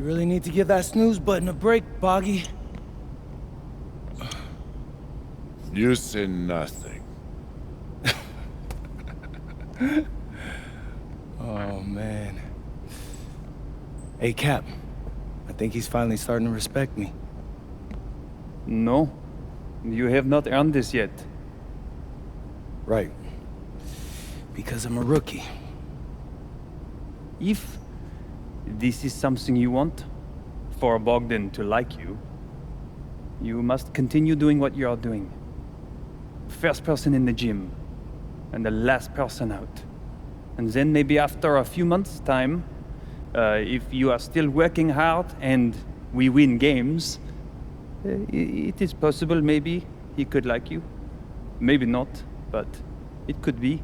really need to give that snooze button a break, Boggy. You say nothing. Oh, man. Hey, Cap. I think he's finally starting to respect me. No, you have not earned this yet. Right. Because I'm a rookie. If this is something you want, for Bogdan to like you, you must continue doing what you are doing. First person in the gym, and the last person out. And then maybe after a few months' time, if you are still working hard and we win games, it is possible maybe he could like you. Maybe not, but it could be.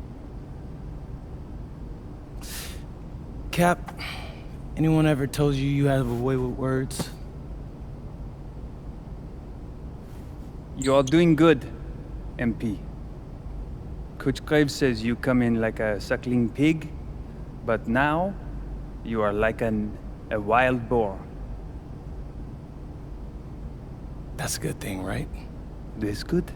Cap, anyone ever told you you have a way with words? You are doing good, MP. Coach Graves says you come in like a suckling pig, but now you are like a wild boar. That's a good thing, right? This good?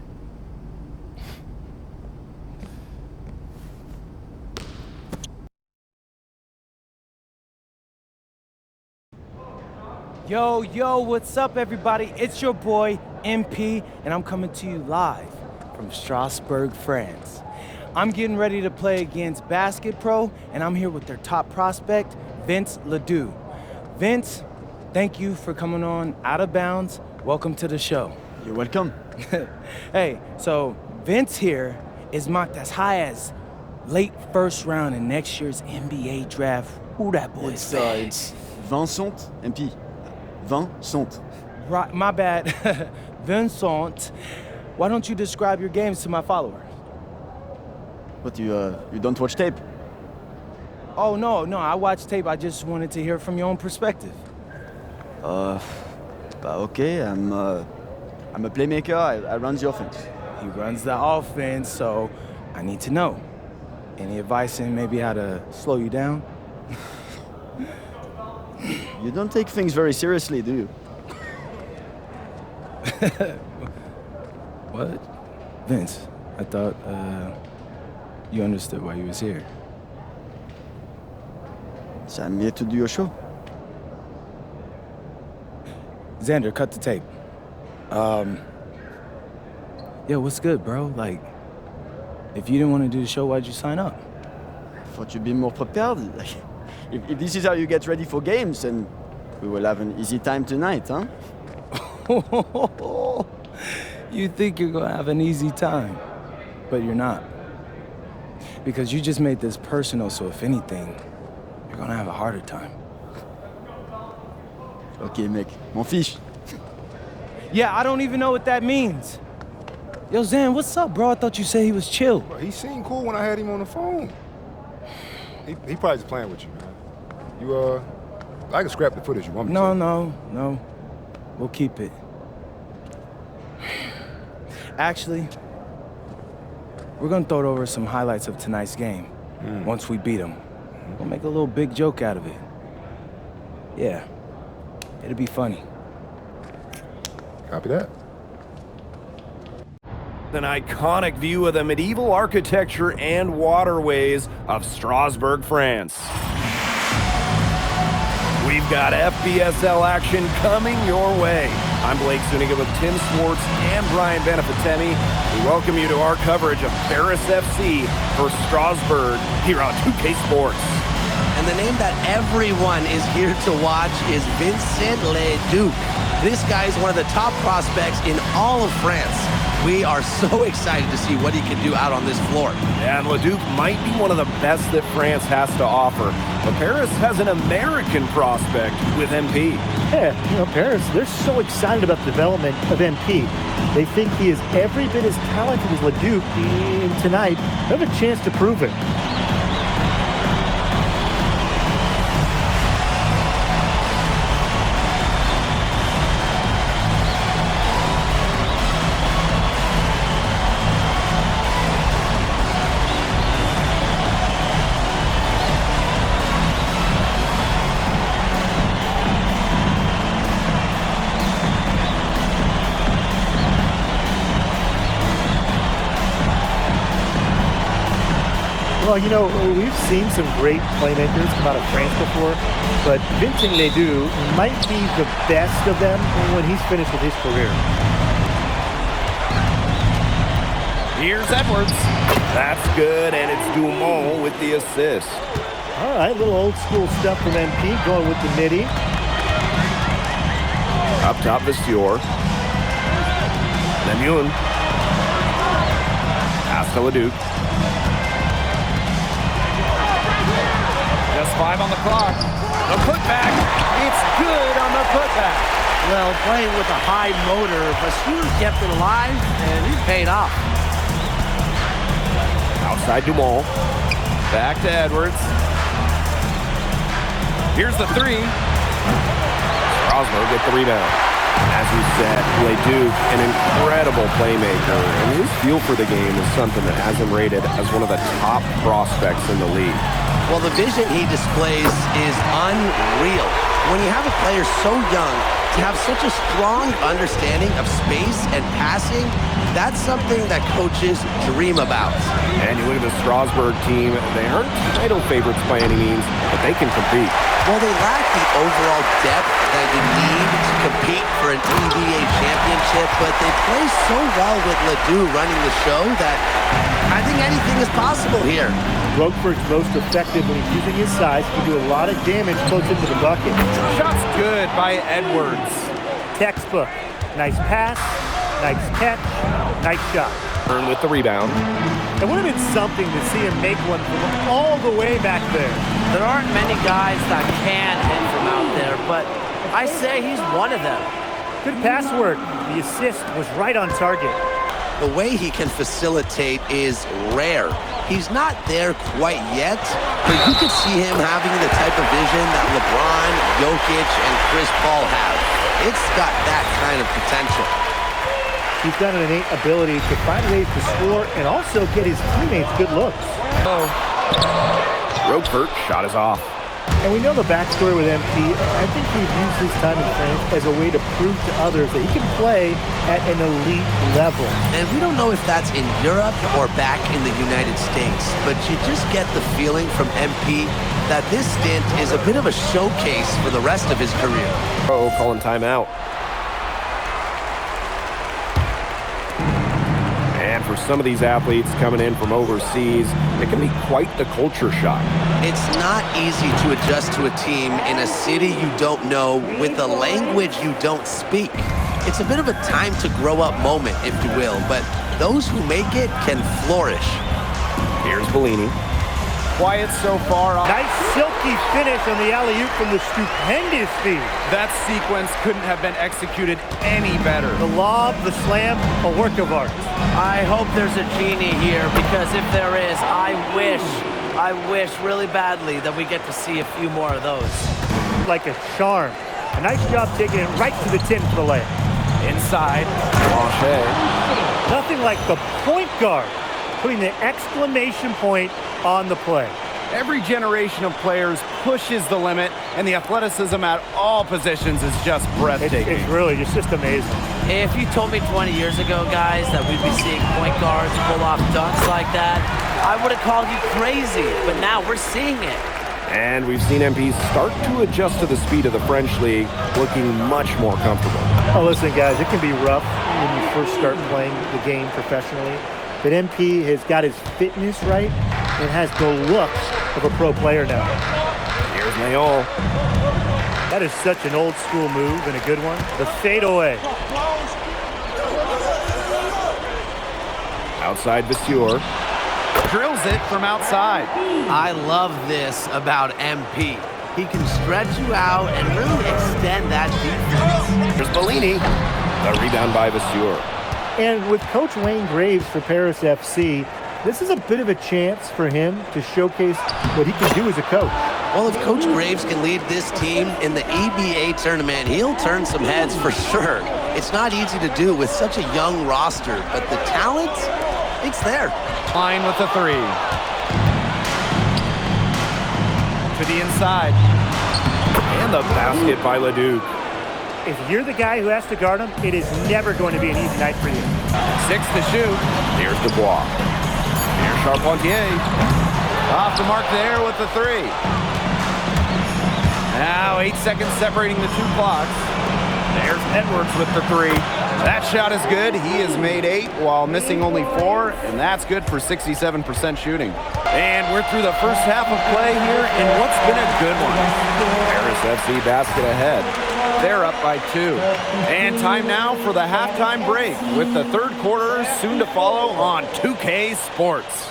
Yo, what's up, everybody? It's your boy, MP, and I'm coming to you live from Strasbourg, France. I'm getting ready to play against Basket Pro, and I'm here with their top prospect, Vince Ledoux. Vince, thank you for coming on Out of Bounds. Welcome to the show. You're welcome. Hey, so Vince here is mocked as high as late first round in next year's NBA draft. Who that boy is? It's Vincent, MP. Vincent. Right, my bad. Vincent, why don't you describe your games to my follower? But you don't watch tape? Oh, no, I watch tape. I just wanted to hear from your own perspective. Okay, I'm a playmaker, I run the offense. He runs the offense, so I need to know. Any advice in maybe how to slow you down? You don't take things very seriously, do you? What? Vince, I thought, you understood why you was here. So I'm here to do your show. Xander, cut the tape. Yeah, what's good, bro? Like, if you didn't want to do the show, why'd you sign up? I thought you'd be more prepared. If this is how you get ready for games, then we will have an easy time tonight, huh? You think you're gonna have an easy time, but you're not. Because you just made this personal, so if anything, you're gonna have a harder time. Okay, mec, m'en fiche. Yeah, I don't even know what that means. Yo, Zan, what's up, bro? I thought you said he was chill. Bro, he seemed cool when I had him on the phone. He probably just playing with you, man. You, I can scrap the footage you want me to. No. We'll keep it. Actually, we're gonna throw over some highlights of tonight's game. Once we beat them. We'll make a little big joke out of it. Yeah, it'll be funny. Copy that. An iconic view of the medieval architecture and waterways of Strasbourg, France. We've got FBSL action coming your way. I'm Blake Zuniga with Tim Swartz and Brian Benefitemi. We welcome you to our coverage of Paris FC for Strasbourg here on 2K Sports. And the name that everyone is here to watch is Vincent Ledoux. This guy is one of the top prospects in all of France. We are so excited to see what he can do out on this floor. And Ledoux might be one of the best that France has to offer. But Paris has an American prospect with MP. Yeah, Paris, they're so excited about the development of MP. They think he is every bit as talented as Ledoux, and tonight, they have a chance to prove it. Well, you know, we've seen some great playmakers come out of France before, but Vincent Ledoux might be the best of them when he's finished with his career. Here's Edwards. That's good, and it's Dumont with the assist. All right, little old school stuff from MP, going with the midi. Up top, Visior. Lemoun. Pass to Leduc. Just 5 on the clock. The putback. It's good on the putback. Well, playing with a high motor, Visior kept it alive, and he paid off. Outside Dumont. Back to Edwards. Here's the 3. Strasburg with the rebound. As you said, Leduc, an incredible playmaker, and his feel for the game is something that has him rated as one of the top prospects in the league. Well, the vision he displays is unreal. When you have a player so young, to have such a strong understanding of space and passing, that's something that coaches dream about. And you look at the Strasburg team, they aren't title favorites by any means, but they can compete. Well, they lack the overall depth that you need to compete for an EVA championship, but they play so well with Ledoux running the show that I think anything is possible here. Roquefort's most effective when he's using his size. He can do a lot of damage close into the bucket. Shot's good by Edwards. Textbook. Nice pass, nice catch, nice shot. Earn with the rebound. It would have been something to see him make one from all the way back there. There aren't many guys that can hit from out there, but I say he's one of them. Good pass work. The assist was right on target. The way he can facilitate is rare. He's not there quite yet, but you could see him having the type of vision that LeBron, Jokic, and Chris Paul have. It's got that kind of potential. He's got an innate ability to find ways to score and also get his teammates good looks. Roquefort shot is off. And we know the backstory with MP. I think he's used his time in France as a way to prove to others that he can play at an elite level. And we don't know if that's in Europe or back in the United States, but you just get the feeling from MP that this stint is a bit of a showcase for the rest of his career. Oh, calling timeout. And for some of these athletes coming in from overseas, it can be quite the culture shock. It's not easy to adjust to a team in a city you don't know with a language you don't speak. It's a bit of a time to grow up moment, if you will, but those who make it can flourish. Here's Bellini. Quiet so far. Nice silky finish on the alley-oop from the stupendous feed. That sequence couldn't have been executed any better. The lob, the slam, a work of art. I hope there's a genie here, because if there is, I wish really badly that we get to see a few more of those. Like a charm. A nice job taking it right to the tin for the layup. Inside. Blanchet. Nothing like the point guard putting the exclamation point on the play. Every generation of players pushes the limit, and the athleticism at all positions is just breathtaking. It's really just amazing. If you told me 20 years ago, guys, that we'd be seeing point guards pull off dunks like that, I would have called you crazy, but now we're seeing it. And we've seen MP start to adjust to the speed of the French league, looking much more comfortable. Oh, listen, guys, it can be rough when you first start playing the game professionally. But MP has got his fitness right and has the look of a pro player now. Here's Mayol. That is such an old school move and a good one. The fadeaway. Outside Visior. Drills it from outside. I love this about MP. He can stretch you out and really extend that defense. Here's Bellini. The rebound by Visior. And with Coach Wayne Graves for Paris FC, this is a bit of a chance for him to showcase what he can do as a coach. Well, if Coach Graves can lead this team in the EBA tournament, he'll turn some heads for sure. It's not easy to do with such a young roster, but the talent, it's there. Line with the 3. To the inside. And the basket by Leduc. If you're the guy who has to guard him, it is never going to be an easy night for you. 6 to shoot. Here's Dubois. Here's Charpentier. Off the mark there with the 3. Now 8 seconds separating the two clocks. There's Edwards with the 3. That shot is good. He has made 8 while missing only 4, and that's good for 67% shooting. And we're through the first half of play here in what's been a good one. Paris FC basket ahead. They're up by 2. And time now for the halftime break with the third quarter soon to follow on 2K Sports.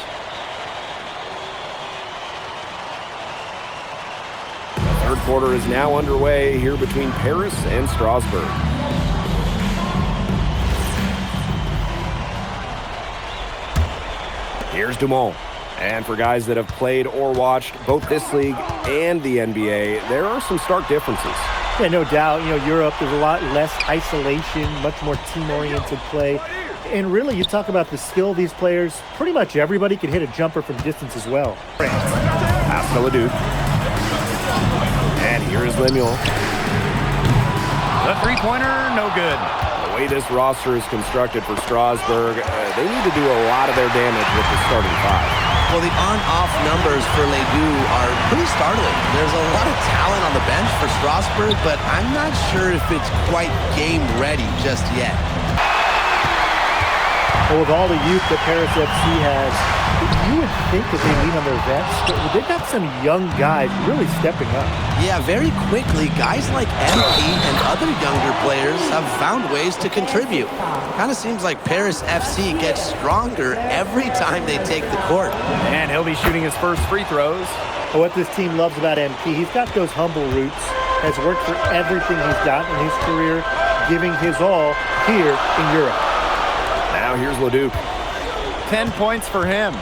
The third quarter is now underway here between Paris and Strasbourg. Here's Dumont. And for guys that have played or watched both this league and the NBA, there are some stark differences. Yeah, no doubt. You know, Europe, there's a lot less isolation, much more team-oriented play. And really, you talk about the skill of these players, pretty much everybody can hit a jumper from distance as well. Pass to Leduc. And here is Lemuel. The three-pointer, no good. The way this roster is constructed for Strasbourg, they need to do a lot of their damage with the starting 5. Well, the on-off numbers for Ledoux are pretty startling. There's a lot of talent on the bench for Strasbourg, but I'm not sure if it's quite game-ready just yet. Well, with all the youth that Paris FC has, you would think that they lean on their vets, but they've got some young guys really stepping up. Yeah, very quickly, guys like MP and other younger players have found ways to contribute. Kind of seems like Paris FC gets stronger every time they take the court. And he'll be shooting his first free throws. What this team loves about MP, he's got those humble roots, has worked for everything he's got in his career, giving his all here in Europe. Now here's Leduc. 10 points for him.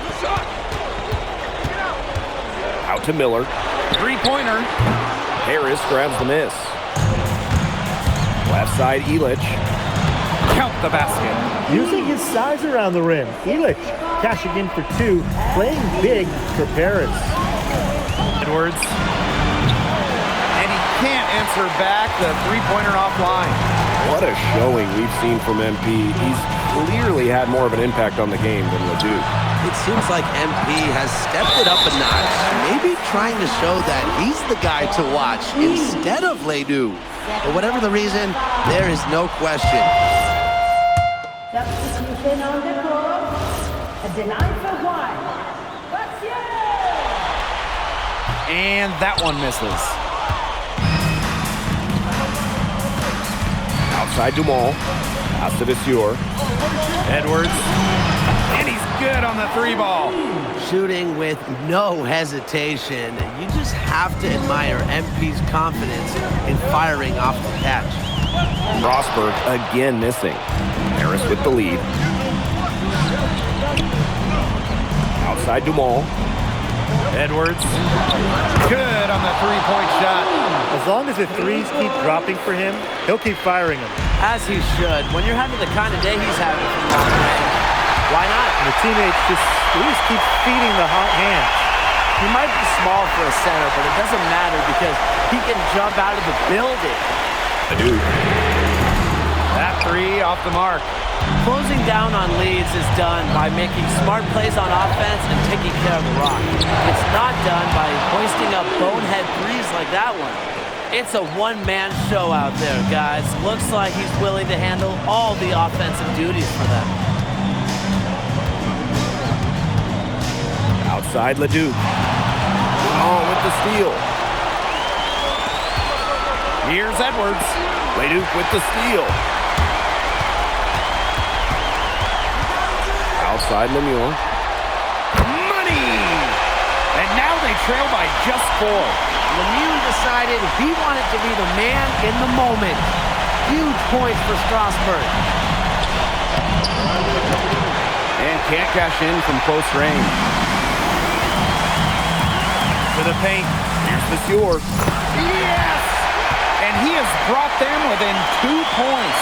Out to Miller. Three-pointer. Harris grabs the miss. Left side, Illich. Count the basket. Using his size around the rim, Illich cashing in for 2, playing big for Paris. Edwards. And he can't answer back the three-pointer offline. What a showing we've seen from MP. He's clearly had more of an impact on the game than Leduc. It seems like MP has stepped it up a notch, maybe trying to show that he's the guy to watch instead of Ledoux. But whatever the reason, there is no question. Substitution on the court. A deny for 1. And that one misses. Outside Dumont. Pass to Vasseur. Edwards. And he's good on the 3-ball. Shooting with no hesitation. You just have to admire MP's confidence in firing off the catch. Strasbourg again missing. Harris with the lead. Outside Dumont. Edwards. Good on the three-point shot. As long as the threes keep dropping for him, he'll keep firing them. As he should. When you're having the kind of day he's having from long range, why not? And the teammates just keep feeding the hot hands. He might be small for a center, but it doesn't matter because he can jump out of the building. Leduc. That 3 off the mark. Closing down on leads is done by making smart plays on offense and taking care of the rock. It's not done by hoisting up bonehead threes like that one. It's a one-man show out there, guys. Looks like he's willing to handle all the offensive duties for them. Outside Leduc. Oh, with the steal. Here's Edwards. Leduc with the steal. Outside Lemuel. Money! And now they trail by just 4. Lemieux decided he wanted to be the man in the moment. Huge points for Strasbourg. And can't cash in from close range. To the paint. Here's Vasseur. Yes! And he has brought them within 2 points.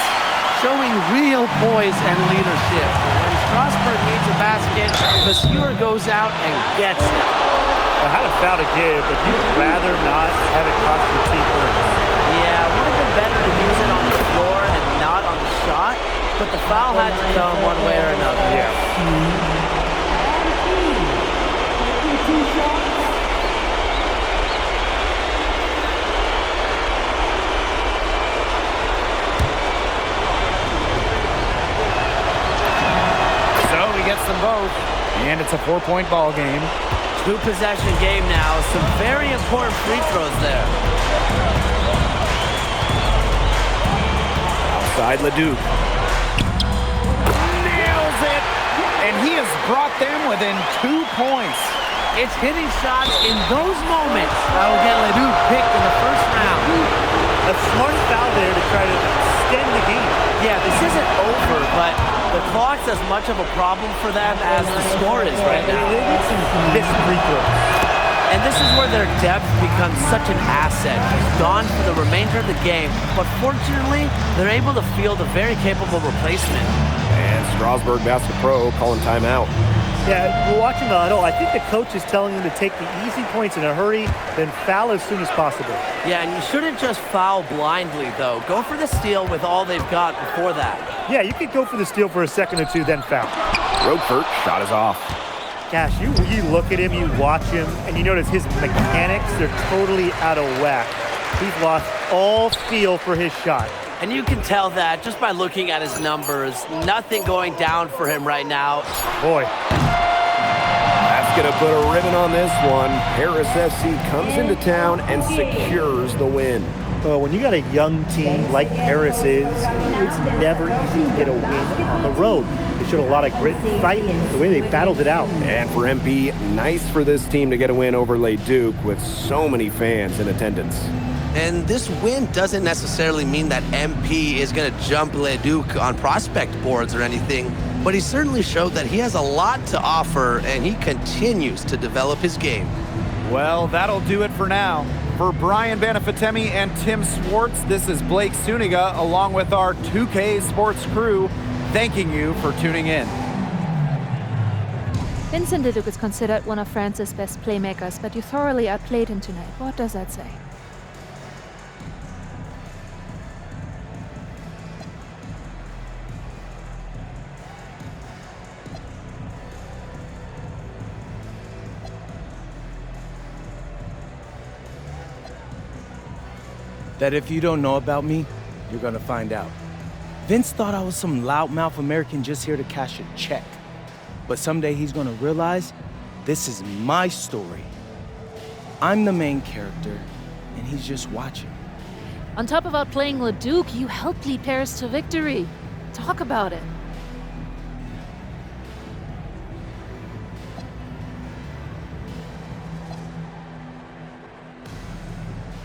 Showing real poise and leadership. When Strasbourg needs a basket, Vasseur goes out and gets it. I had a foul to give, but you'd rather not have it cost your team points. Yeah, it would have been better to use it on the floor and not on the shot, but the foul had to come one way or another. Yeah. 2 shots. So he gets them both, and it's a 4-point ball game. 2-possession game now. Some very important free throws there. Outside Leduc. Nails it! And he has brought them within 2 points. It's hitting shots in those moments that will get Leduc picked in the first round. A smart foul there to try to extend the game. Yeah, this isn't over, but the clock's as much of a problem for them as the score is right now. They need some missed free throws. And this is where their depth becomes such an asset. He's gone for the remainder of the game, but fortunately, they're able to field a very capable replacement. And Strasburg Basket Pro calling timeout. Yeah, we're watching the huddle. I think the coach is telling them to take the easy points in a hurry, then foul as soon as possible. Yeah, and you shouldn't just foul blindly, though. Go for the steal with all they've got before that. Yeah, you could go for the steal for a second or two, then foul. Roquefort shot is off. Gosh, you look at him, you watch him, and you notice his mechanics, they're totally out of whack. He's lost all feel for his shot. And you can tell that just by looking at his numbers. Nothing going down for him right now. Boy. That's going to put a ribbon on this one. Paris FC comes into town and secures the win. Well, when you got a young team like Paris is, it's never easy to get a win on the road. They showed a lot of grit and fight, the way they battled it out. And for MP, nice for this team to get a win over Leduc with so many fans in attendance. And this win doesn't necessarily mean that MP is going to jump Leduc on prospect boards or anything, but he certainly showed that he has a lot to offer, and he continues to develop his game. Well, that'll do it for now. For Brian Banafitemi and Tim Swartz, this is Blake Suniga, along with our 2K Sports crew, thanking you for tuning in. Vincent Leduc is considered one of France's best playmakers, but you thoroughly outplayed him tonight. What does that say? That if you don't know about me, you're gonna find out. Vince thought I was some loudmouth American just here to cash a check. But someday he's gonna realize this is my story. I'm the main character, and he's just watching. On top of outplaying Leduc, you helped lead Paris to victory. Talk about it.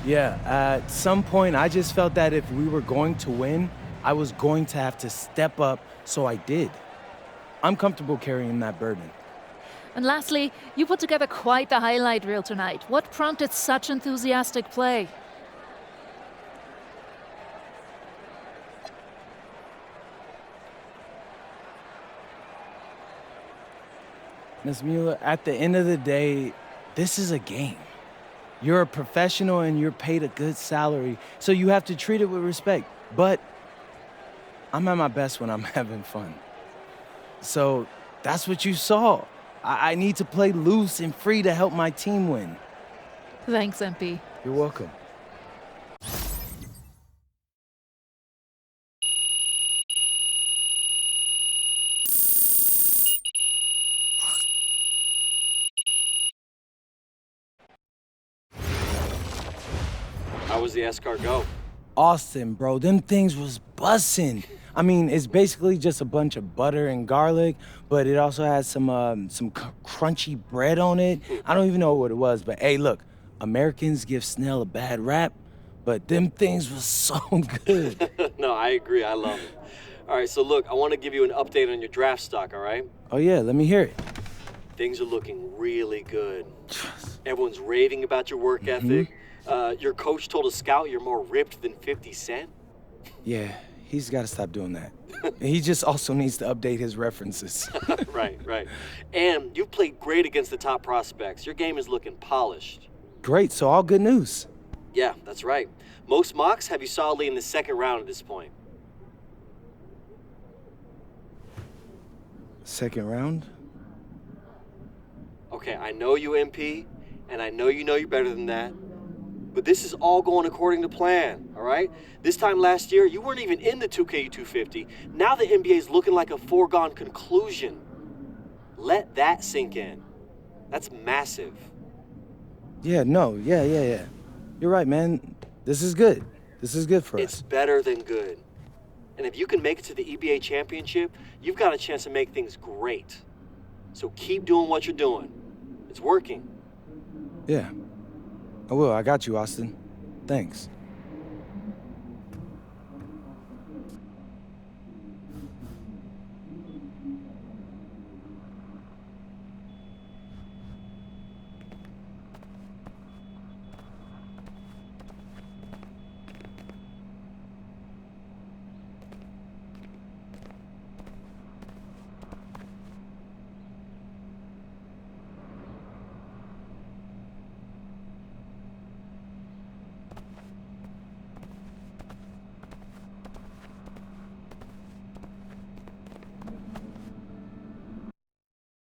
Yeah, at some point I just felt that if we were going to win, I was going to have to step up, so I did. I'm comfortable carrying that burden. And lastly, you put together quite the highlight reel tonight. What prompted such enthusiastic play? Ms. Mueller, at the end of the day, this is a game. You're a professional and you're paid a good salary, so you have to treat it with respect. But I'm at my best when I'm having fun. So that's what you saw. I need to play loose and free to help my team win. Thanks, MP. You're welcome. How was the escargot? Austin, bro, them things was bussin'. I mean, it's basically just a bunch of butter and garlic, but it also has some crunchy bread on it. I don't even know what it was, but hey, look, Americans give Snell a bad rap, but them things was so good. No, I agree. I love it. All right, so look, I want to give you an update on your draft stock, all right? Oh yeah, let me hear it. Things are looking really good. Everyone's raving about your work ethic. Your coach told a scout you're more ripped than 50 Cent. Yeah, he's got to stop doing that. He just also needs to update his references. Right. And you've played great against the top prospects. Your game is looking polished. Great, so all good news. Yeah, that's right. Most mocks have you solidly in the second round at this point. Second round? Okay, Okay, I know you, MP, and I know you're better than that. But this is all going according to plan, all right? This time last year, you weren't even in the 2K250. Now the NBA is looking like a foregone conclusion. Let that sink in. That's massive. Yeah, no, yeah. You're right, man. This is good. This is good for It's us. better than good. And if you can make it to the EBA championship, you've got a chance to make things great. So keep doing what you're doing. It's working. Yeah. I will. I got you, Austin. Thanks.